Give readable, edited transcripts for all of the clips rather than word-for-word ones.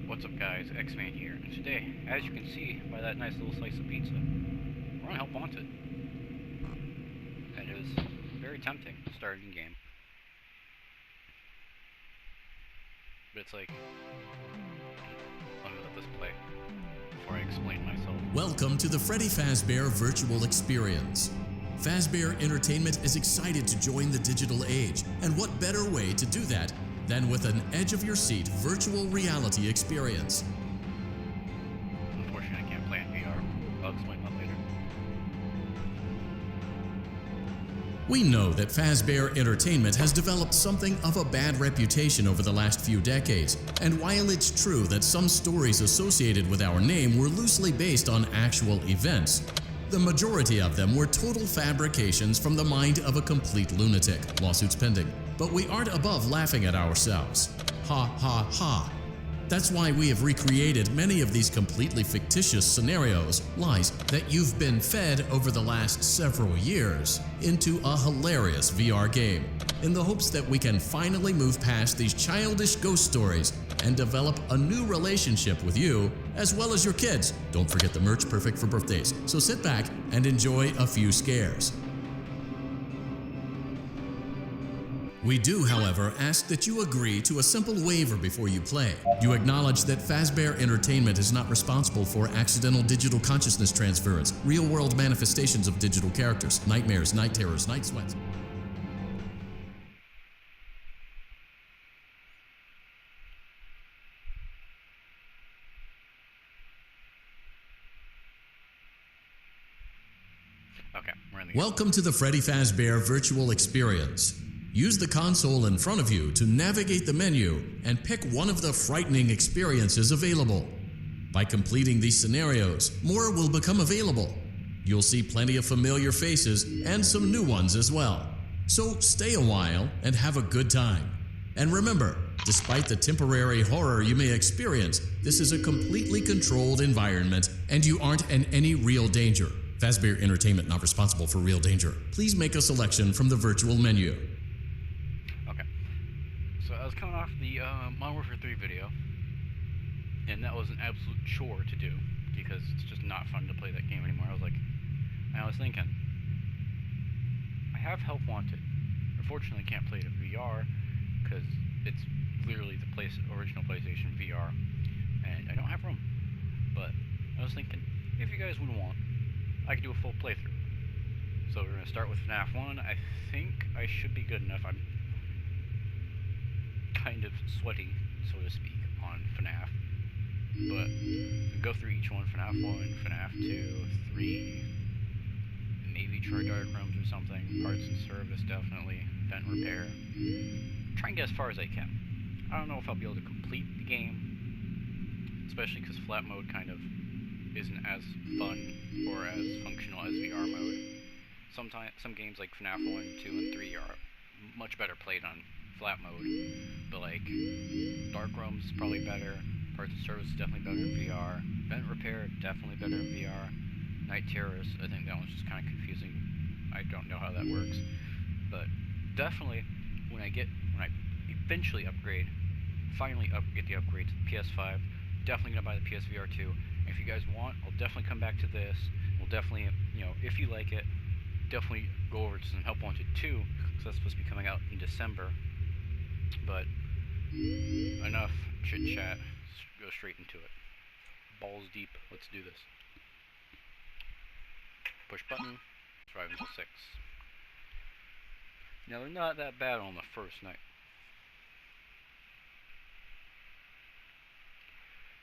What's up guys, X-Man here, and today, as you can see by that nice little slice of pizza, we're on Help Wanted. And it is very tempting to start a new game. But it's like, let me let this play before I explain myself. Welcome to the Freddy Fazbear Virtual Experience. Fazbear Entertainment is excited to join the digital age, and what better way to do that than with an edge-of-your-seat virtual reality experience. Unfortunately, I can't play in VR. I'll explain that later. We know that Fazbear Entertainment has developed something of a bad reputation over the last few decades, and while it's true that some stories associated with our name were loosely based on actual events, the majority of them were total fabrications from the mind of a complete lunatic, lawsuits pending. But we aren't above laughing at ourselves. Ha ha ha. That's why we have recreated many of these completely fictitious scenarios, lies that you've been fed over the last several years, into a hilarious VR game, in the hopes that we can finally move past these childish ghost stories and develop a new relationship with you, as well as your kids. Don't forget the merch, perfect for birthdays. So sit back and enjoy a few scares. We do, however, ask that you agree to a simple waiver before you play. You acknowledge that Fazbear Entertainment is not responsible for accidental digital consciousness transference, real-world manifestations of digital characters, nightmares, night terrors, night sweats. Okay, we're in the Welcome to the Freddy Fazbear Virtual Experience. Use the console in front of you to navigate the menu and pick one of the frightening experiences available. By completing these scenarios, more will become available. You'll see plenty of familiar faces and some new ones as well. So stay a while and have a good time. And remember, despite the temporary horror you may experience, this is a completely controlled environment and you aren't in any real danger. Fazbear Entertainment not responsible for real danger. Please make a selection from the virtual menu. So I was coming off the Modern Warfare 3 video, and that was an absolute chore to do, because it's just not fun to play that game anymore. I was thinking, I have Help Wanted. Unfortunately, I can't play it in VR, because it's literally the original PlayStation VR, and I don't have room. But I was thinking, if you guys would want, I could do a full playthrough. So we're going to start with FNAF 1. I think I should be good enough. I'm kind of sweaty, so to speak, on FNAF, but go through each one: FNAF 1, FNAF 2, 3, maybe try Dark Rooms or something, parts and service definitely, vent repair, try and get as far as I can. I don't know if I'll be able to complete the game, especially because flat mode kind of isn't as fun or as functional as VR mode. Some games like FNAF 1, 2, and 3 are much better played on flat mode, but like Dark Rooms is probably better, parts and service is definitely better in VR, vent repair definitely better in VR, night terrors, I think that one's just kind of confusing. I don't know how that works, but definitely when I eventually finally get the upgrade to the PS5, definitely gonna buy the PSVR 2. And if you guys want, I'll definitely come back to this. We'll definitely, if you like it, definitely go over to some Help Wanted 2, because that's supposed to be coming out in December. But enough chit chat, let's go straight into it. Balls deep, let's do this. Push button, survive until 6. Now they're not that bad on the first night.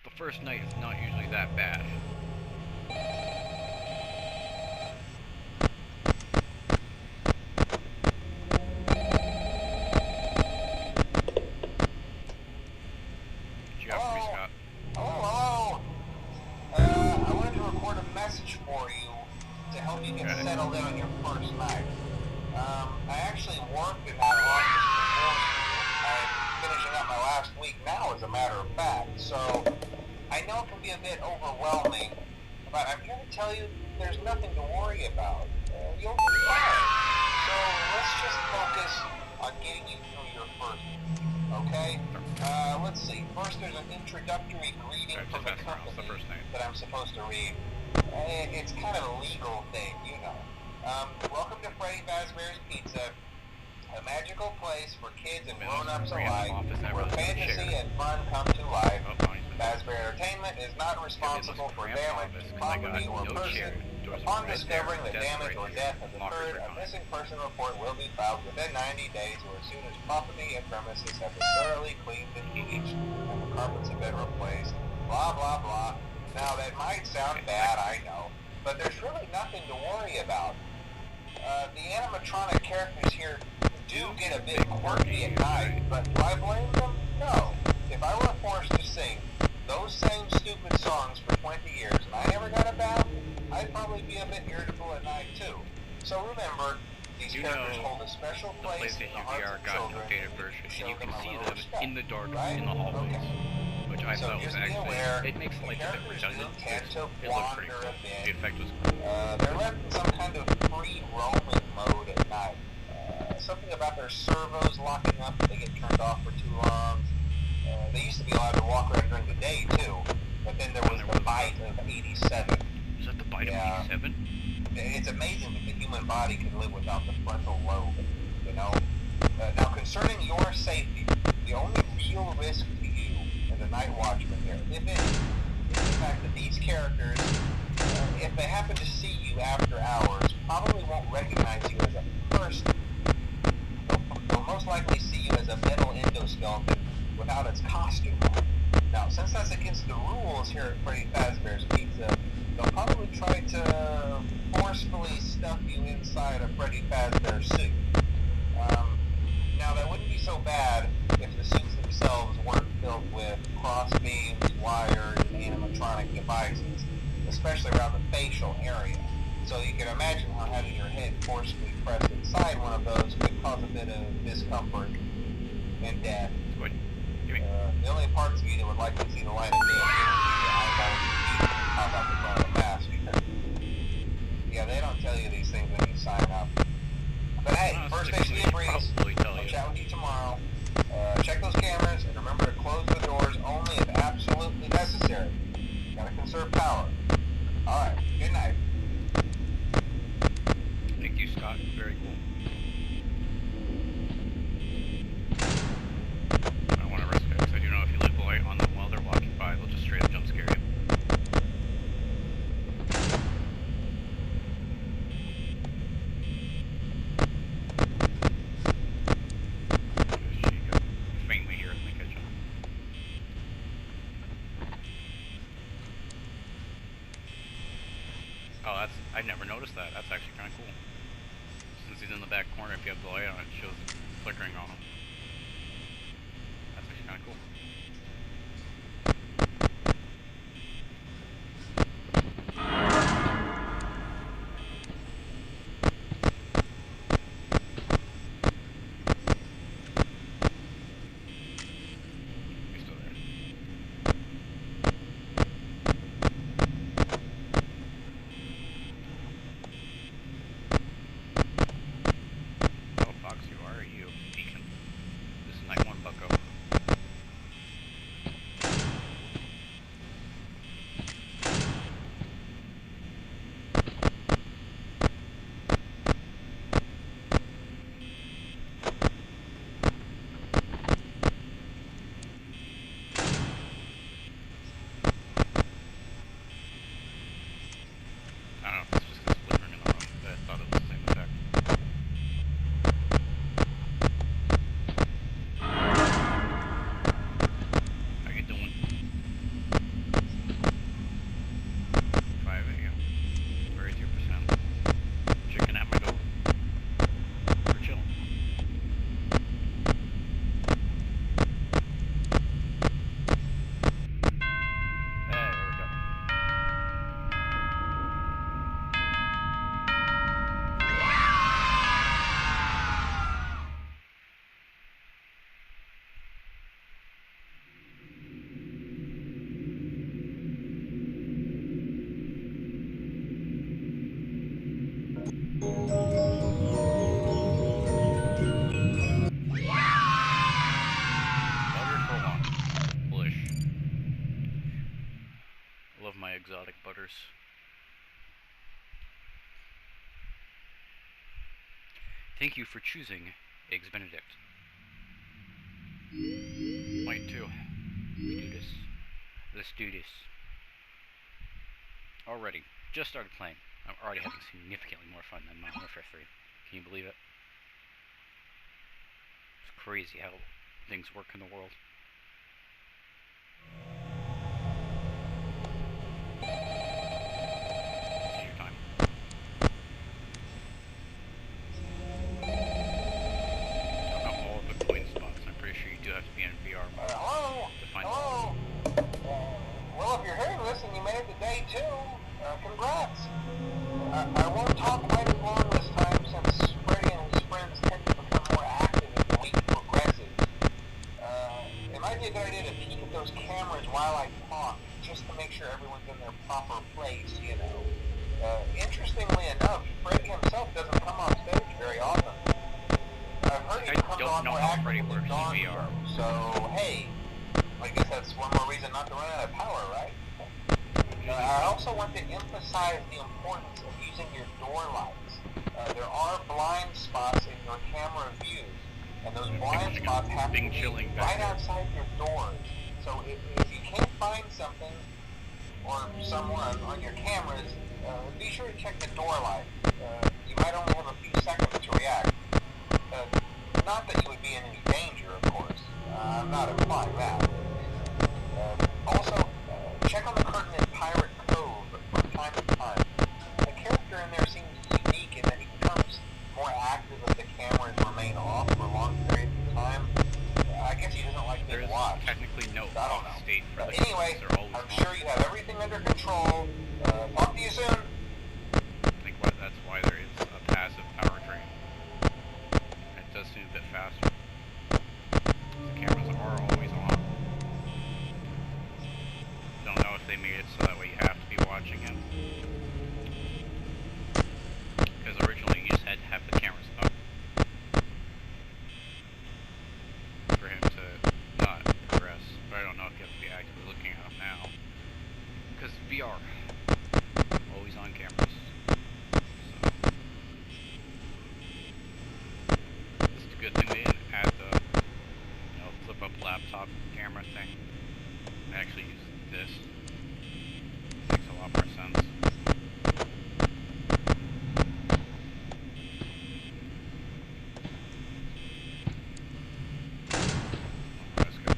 The first night is not usually that bad. Settled in on your first night. I actually worked in that office before. I'm finishing up my last week now, as a matter of fact. So I know it can be a bit overwhelming, but I'm here to tell you there's nothing to worry about. You'll be fine. So let's just focus on getting you through your first week, okay? Let's see. First, there's an introductory greeting from the company that I'm supposed to read. It's kind of a legal thing, you know. Welcome to Freddy Fazbear's Pizza, a magical place for kids and grown-ups alike, where fantasy and fun come to life. Fazbear Entertainment is not responsible for damage to property or person. Upon discovering the damage or death has occurred, a missing person report will be filed within 90 days or as soon as property and premises have been thoroughly cleaned and bleached and the carpets have been replaced. Blah, blah, blah. Now, that might sound bad, I know, but there's really nothing to worry about. The animatronic characters here do get a bit quirky at night, but do I blame them? No. If I were forced to sing those same stupid songs for 20 years and I never got a bath, I'd probably be a bit irritable at night too. So remember, these characters hold a special place in the hearts of children. And you can see them in the dark in the hallways, which I thought was actually, it makes it like a bit redundant. It looked pretty cool. The effect was cool. They're left in some kind of free roaming mode at night. Something about their servos locking up if they get turned off for too long. They used to be allowed to walk around during the day too, but then there was the bite of 87. Is that the bite of 87? It's amazing that the human body can live without the frontal lobe, you know? Now, concerning your safety, the only real risk to you as a night watchman here, if any, is the fact that these characters, if they happen to see you after hours, probably won't recognize you as a person. They'll most likely see you as a metal endoskeleton without its costume on. Now, since that's against the rules here at Freddy Fazbear's Pizza, they'll probably try to forcefully stuff you inside a Freddy Fazbear suit. Now, that wouldn't be so bad if the suits themselves weren't filled with cross beams, wires, and animatronic devices, especially around the facial area. So you can imagine how having your head forcefully pressed inside one of those could cause a bit of discomfort and death. The only parts of you that would likely see the light of day are your eyeballs and teeth that pop out the front of the mask. Yeah, they don't tell you these things when you sign up. But hey, first station be a breeze. I'll chat with you tomorrow. Check those cameras and remember to close the doors only if absolutely necessary. Gotta conserve power. Alright, good night. Thank you, Scott. Very cool. I don't want to risk it, because I do know if you leave the light on them while they're walking by, they'll just straight up jump scare you. Faintly here in the kitchen. Oh, I've never noticed that. That's actually kind of cool. Since he's in the back corner, if you have the light on, it shows it flickering on him. That's actually kind of cool. He's still there. Oh, Fox, who are you? Beacon. This is night one, bucko. my exotic butters. Thank you for choosing Eggs Benedict. Might too. We do this. Let's do this. Already. Just started playing. I'm already having significantly more fun than Modern Warfare 3. Can you believe it? It's crazy how things work in the world. See your time. Don't know all of the coin spots. I'm pretty sure you do have to be in VR mode to find them. Well, if you're hearing this and you made it to day 2, congrats. I won't talk quite as long this time since Freddy and his friends tend to become more active as the week progresses. It might be a good idea to peek at those cameras while I talk, just to make sure everyone's in their proper place, you know. Interestingly enough, Freddy himself doesn't come on stage very often. I've heard he comes on more active in the Dawn show, so hey, I guess that's one more reason not to run out of power, right? I also want to emphasize the importance of using your door lights. There are blind spots in your camera views, and those blind spots have to be right outside your doors. So if you can't find something or someone on your cameras, be sure to check the door light. You might only have a few seconds to react. Not that you would be in any danger, of course. I'm not implying that. Also, check on the curtain in Pirate Cove from time to time. The character in there seems unique in that he becomes more active if the cameras remain off for long periods of time. I guess he doesn't like being watched. Technically no off state for the anyway, I'm sure you have everything under control. Talk to you soon. I think that's why there is a passive powertrain. It does seem a bit faster. The cameras are always on. Don't know if they made it so that way you have to be watching him. Because originally you just had to have the cameras up for him to not progress. But I don't know if you have to be actively looking at him now. Because VR, always on cameras. So it's a good thing they didn't add the flip up laptop camera thing. I actually use this. Makes a lot more sense. That's good.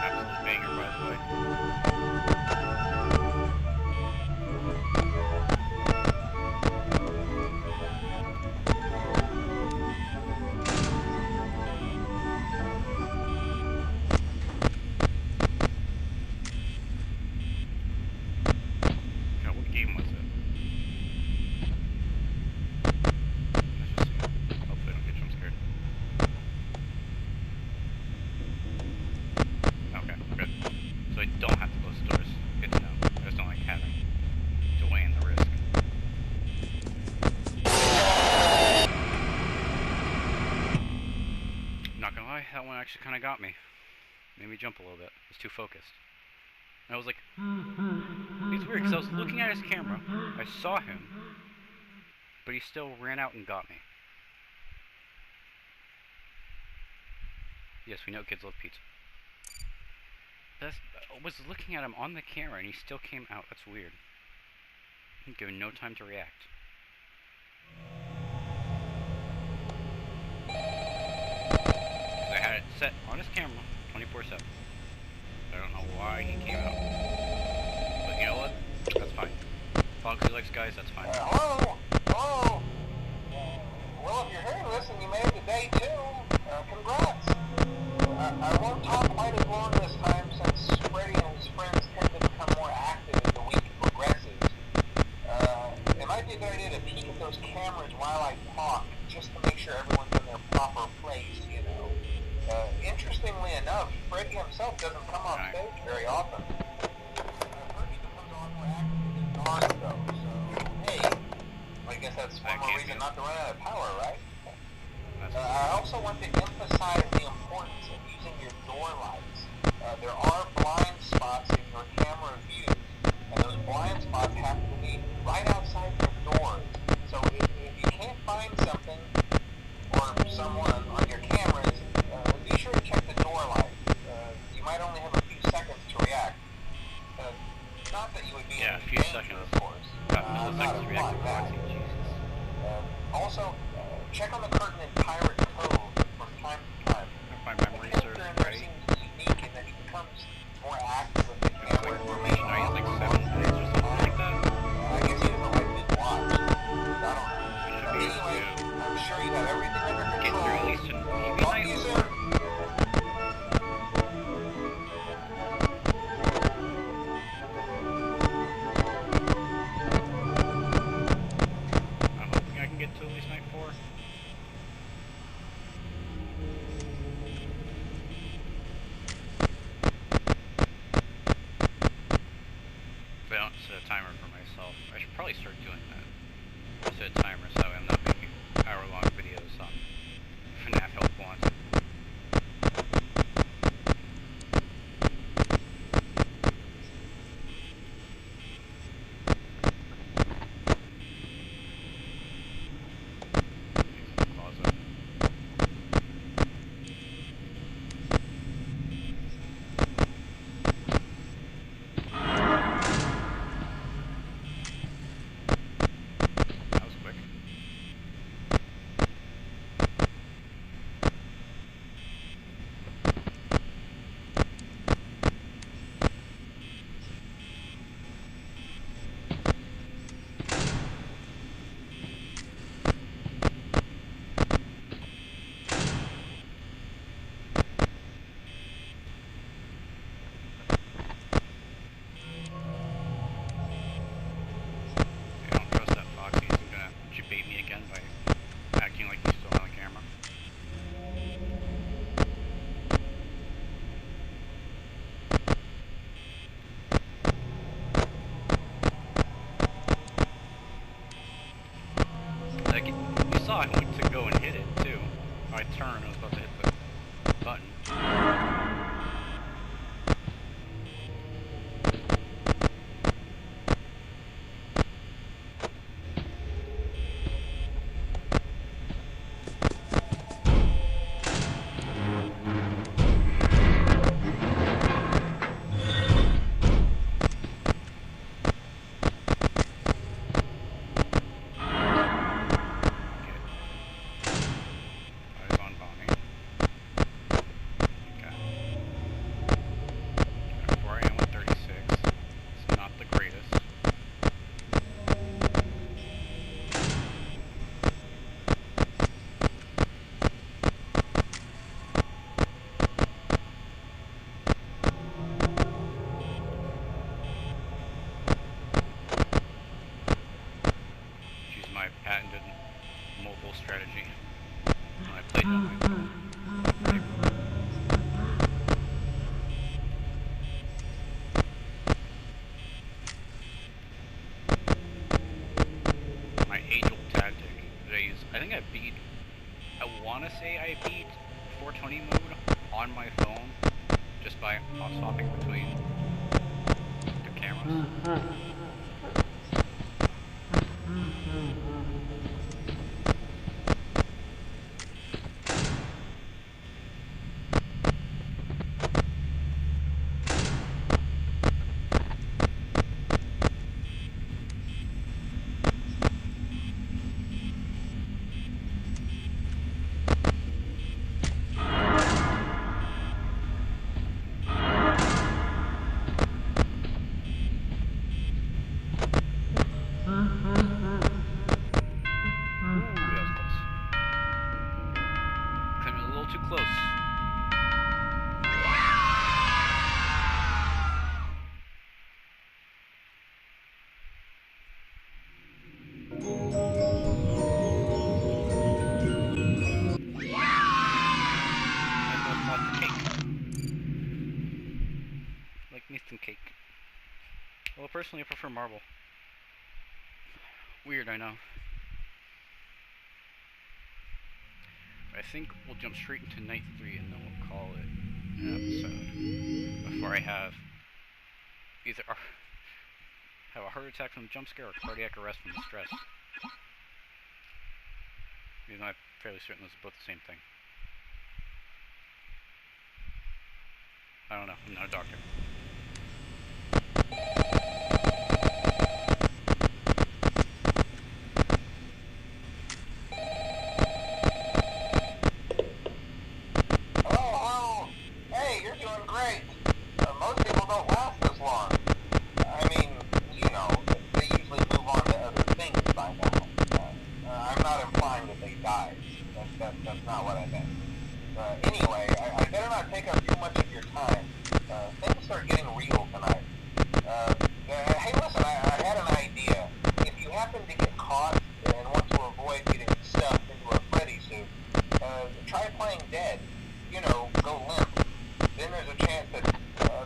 Absolute banger, by the way. God, what game was it? Let's just see. Hopefully I don't get jump scared. Okay, good. So I don't have to close the doors. Good to know. I just don't like having to weigh in the risk. Not gonna lie, that one actually kind of got me. Made me jump a little bit. I was too focused. And I was like, it's weird because I was looking at his camera. I saw him, but he still ran out and got me. Yes, we know kids love pizza. I was looking at him on the camera and he still came out. That's weird. Given no time to react. I had it set on his camera 24/7. I don't know why he came out. But you know what? That's fine. As long as he likes guys, that's fine. Hello? Hello? Well, if you're hearing this and you made it to day 2, congrats. I won't talk quite as long this time since Freddy and his friends tend to become more active as the week progresses. It might be be a good idea to peek at those cameras while I talk, just to make sure everyone's in their proper place, you know. Interestingly enough, Freddy himself doesn't come off stage very often. Freddy becomes a lot more active in the dark, though, so, hey, I guess that's one more reason not to run out of power, right? I also want to emphasize the importance of using your door lights. There are blind spots in your camera views, and those blind spots happen to be right outside your doors. So if you can't find something or someone on your cameras, be sure to check the door lights. You might only have a few seconds to react. Not that you would be in a few danger, seconds. of course. Milliseconds to react to Foxy, Jesus. Also, check on the curtain in Pirate Cove from time to time. If my memory The serves character right, seems unique in that he becomes more active with the camera information. I use like 7 minutes or something like that. I guess he doesn't like being watched. I don't know. I should be able Anyway, to I'm sure you have everything under get control. through at least an maybe Talk to night you before. soon. I'm hoping I can get to at least night 4. If I don't set a timer for myself, I should probably start doing that. Set a timer so I'm not making hour-long videos on FNAF Help Wanted. Closet. That was quick. I don't trust that Foxy. He's gonna debate me again by acting like he's still on the camera. Like, you saw I went to go and hit it too. I turned and I was about to hit the button. Eyes on Bonnie. Okay. 4 AM with 36. It's not the greatest. Use my patented mobile strategy. When I played it on my phone. My age-old tactic that I use. I think I beat. I want to say I beat 420 mode on my phone just by hot swapping between the cameras. personally, I prefer marble. Weird, I know. I think we'll jump straight into night 3 and then we'll call it an episode. Before I have either have a heart attack from the jump scare or cardiac arrest from the stress. Even though I'm fairly certain those are both the same thing. I don't know, I'm not a doctor. Hello? Hey, you're doing great. Most people don't last this long. I mean, you know, they usually move on to other things by now. I'm not implying that they died. That's not what I meant. Anyway, I better not take up too much of your time. Things start getting real tonight. Hey, listen, I had an idea. If you happen to get caught and want to avoid getting stuffed into a Freddy suit, try playing dead. You know, go limp. Then there's a chance that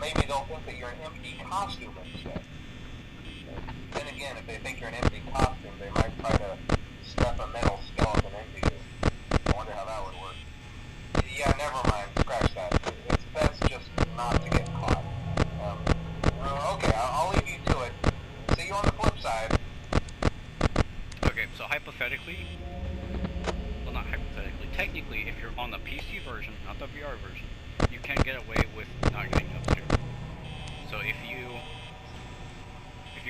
maybe they'll think that you're an empty costume instead. Then again, if they think you're an empty costume, they might try to stuff a metal skeleton into you. I wonder how that would work. Yeah, never mind. Scratch that. It's best just not to get caught. Okay, I'll leave you to it. See you on the flip side. Okay, so hypothetically, well, not hypothetically, technically, if you're on the PC version, not the VR version, you can get away with not getting upstairs. So if you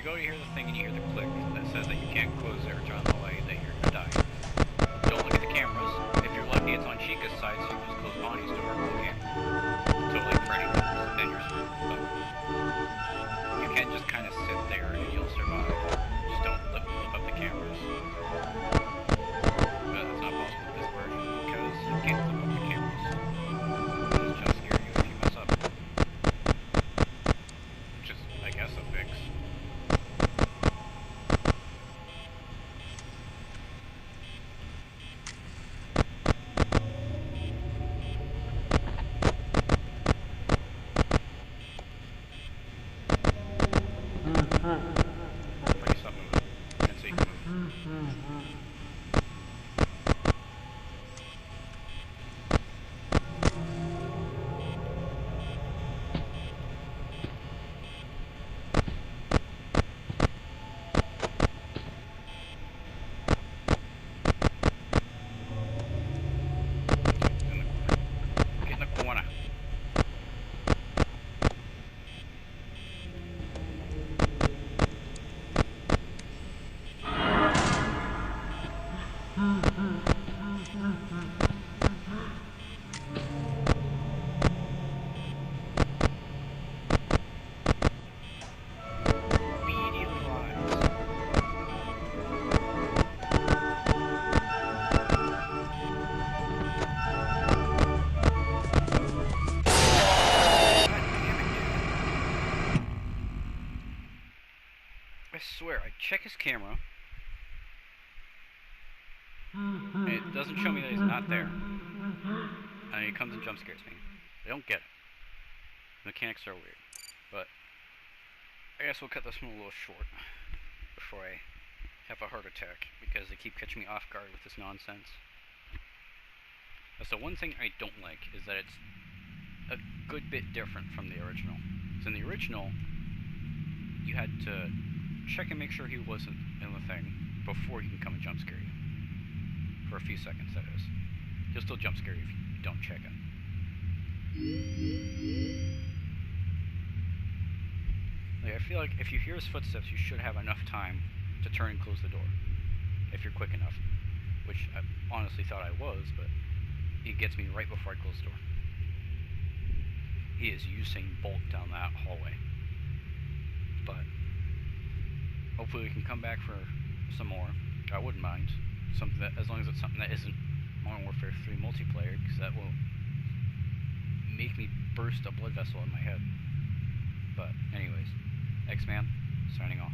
go to hear the thing and you hear the click that says that you can't close there or turn the light, that you're gonna die. Don't look at the cameras. If you're lucky, it's on Chica's side, so you just close Bonnie's door. Okay. Totally Freddy. Then you're screwed. But you can just kind of sit there and you'll survive. Just don't flip up the cameras. But that's not possible with this version because you can't flip up the cameras. It'll just scare you if you mess up. Which is, I guess, a fix. Pretty stop moving. And so you can move. Get in the corner. I swear, I check his camera, and it doesn't show me that he's not there. And he comes and jump scares me. I don't get it. Mechanics are weird. But I guess we'll cut this one a little short before I have a heart attack, because they keep catching me off guard with this nonsense. So one thing I don't like is that it's a good bit different from the original. So in the original, you had to check and make sure he wasn't in the thing before he can come and jump scare you. For a few seconds, that is. He'll still jump scare you if you don't check him. Like, I feel like if you hear his footsteps, you should have enough time to turn and close the door. If you're quick enough. Which I honestly thought I was, but he gets me right before I close the door. He is Usain Bolt down that hallway. But hopefully we can come back for some more. I wouldn't mind. Something that, as long as it's something that isn't Modern Warfare 3 multiplayer, because that will make me burst a blood vessel in my head. But anyways, X-Man, signing off.